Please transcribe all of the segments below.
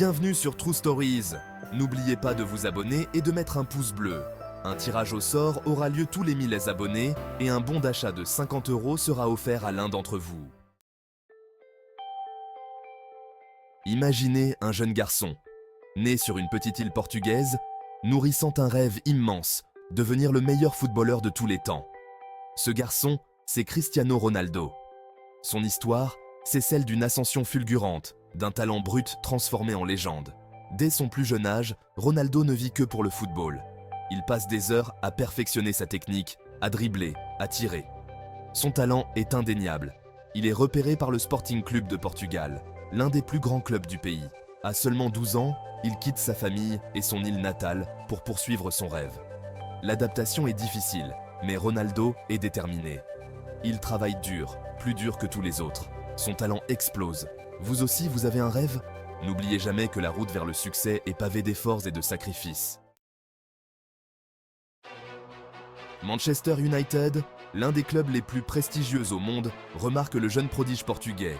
Bienvenue sur True Stories. N'oubliez pas de vous abonner et de mettre un pouce bleu. Un tirage au sort aura lieu tous les 1000 abonnés et un bon d'achat de 50 € sera offert à l'un d'entre vous. Imaginez un jeune garçon, né sur une petite île portugaise, nourrissant un rêve immense, devenir le meilleur footballeur de tous les temps. Ce garçon, c'est Cristiano Ronaldo. Son histoire, c'est celle d'une ascension fulgurante, d'un talent brut transformé en légende. Dès son plus jeune âge, Ronaldo ne vit que pour le football. Il passe des heures à perfectionner sa technique, à dribbler, à tirer. Son talent est indéniable. Il est repéré par le Sporting Clube de Portugal, l'un des plus grands clubs du pays. À seulement 12 ans, il quitte sa famille et son île natale pour poursuivre son rêve. L'adaptation est difficile, mais Ronaldo est déterminé. Il travaille dur, plus dur que tous les autres. Son talent explose. Vous aussi, vous avez un rêve? N'oubliez jamais que la route vers le succès est pavée d'efforts et de sacrifices. Manchester United, l'un des clubs les plus prestigieux au monde, remarque le jeune prodige portugais.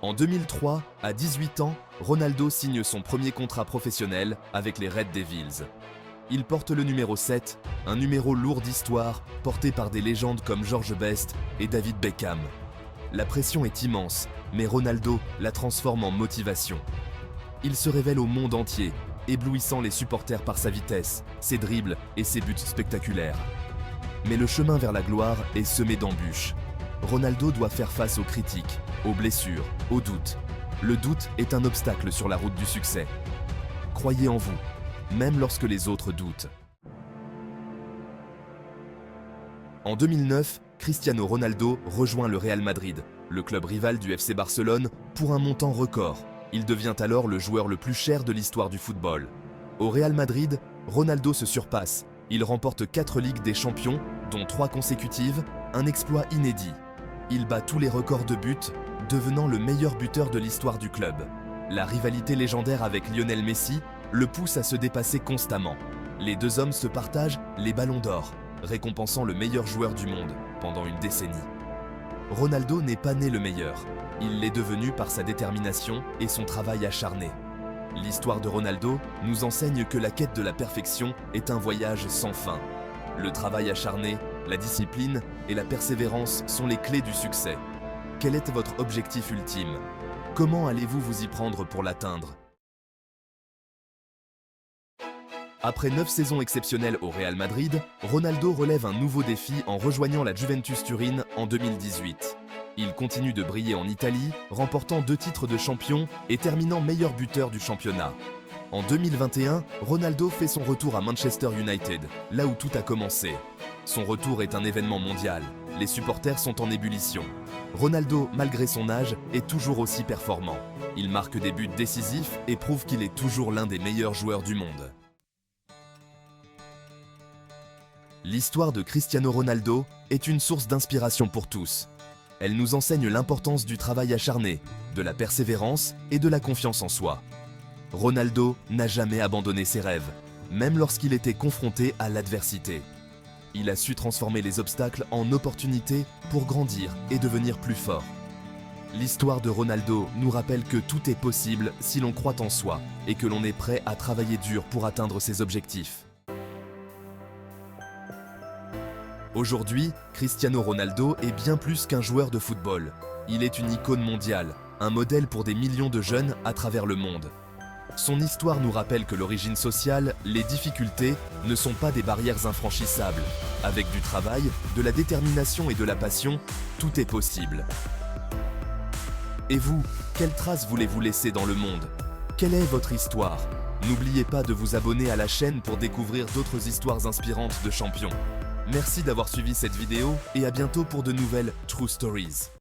En 2003, à 18 ans, Ronaldo signe son premier contrat professionnel avec les Red Devils. Il porte le numéro 7, un numéro lourd d'histoire, porté par des légendes comme George Best et David Beckham. La pression est immense, mais Ronaldo la transforme en motivation. Il se révèle au monde entier, éblouissant les supporters par sa vitesse, ses dribbles et ses buts spectaculaires. Mais le chemin vers la gloire est semé d'embûches. Ronaldo doit faire face aux critiques, aux blessures, aux doutes. Le doute est un obstacle sur la route du succès. Croyez en vous, même lorsque les autres doutent. En 2009, Cristiano Ronaldo rejoint le Real Madrid, le club rival du FC Barcelone, pour un montant record. Il devient alors le joueur le plus cher de l'histoire du football. Au Real Madrid, Ronaldo se surpasse. Il remporte 4 Ligues des Champions, dont 3 consécutives, un exploit inédit. Il bat tous les records de buts, devenant le meilleur buteur de l'histoire du club. La rivalité légendaire avec Lionel Messi le pousse à se dépasser constamment. Les deux hommes se partagent les ballons d'or, récompensant le meilleur joueur du monde pendant une décennie. Ronaldo n'est pas né le meilleur. Il l'est devenu par sa détermination et son travail acharné. L'histoire de Ronaldo nous enseigne que la quête de la perfection est un voyage sans fin. Le travail acharné, la discipline et la persévérance sont les clés du succès. Quel est votre objectif ultime? Comment allez-vous vous y prendre pour l'atteindre? Après 9 saisons exceptionnelles au Real Madrid, Ronaldo relève un nouveau défi en rejoignant la Juventus Turin en 2018. Il continue de briller en Italie, remportant 2 titres de champion et terminant meilleur buteur du championnat. En 2021, Ronaldo fait son retour à Manchester United, là où tout a commencé. Son retour est un événement mondial. Les supporters sont en ébullition. Ronaldo, malgré son âge, est toujours aussi performant. Il marque des buts décisifs et prouve qu'il est toujours l'un des meilleurs joueurs du monde. L'histoire de Cristiano Ronaldo est une source d'inspiration pour tous. Elle nous enseigne l'importance du travail acharné, de la persévérance et de la confiance en soi. Ronaldo n'a jamais abandonné ses rêves, même lorsqu'il était confronté à l'adversité. Il a su transformer les obstacles en opportunités pour grandir et devenir plus fort. L'histoire de Ronaldo nous rappelle que tout est possible si l'on croit en soi et que l'on est prêt à travailler dur pour atteindre ses objectifs. Aujourd'hui, Cristiano Ronaldo est bien plus qu'un joueur de football. Il est une icône mondiale, un modèle pour des millions de jeunes à travers le monde. Son histoire nous rappelle que l'origine sociale, les difficultés, ne sont pas des barrières infranchissables. Avec du travail, de la détermination et de la passion, tout est possible. Et vous, quelle trace voulez-vous laisser dans le monde? Quelle est votre histoire? N'oubliez pas de vous abonner à la chaîne pour découvrir d'autres histoires inspirantes de champions. Merci d'avoir suivi cette vidéo et à bientôt pour de nouvelles True Stories.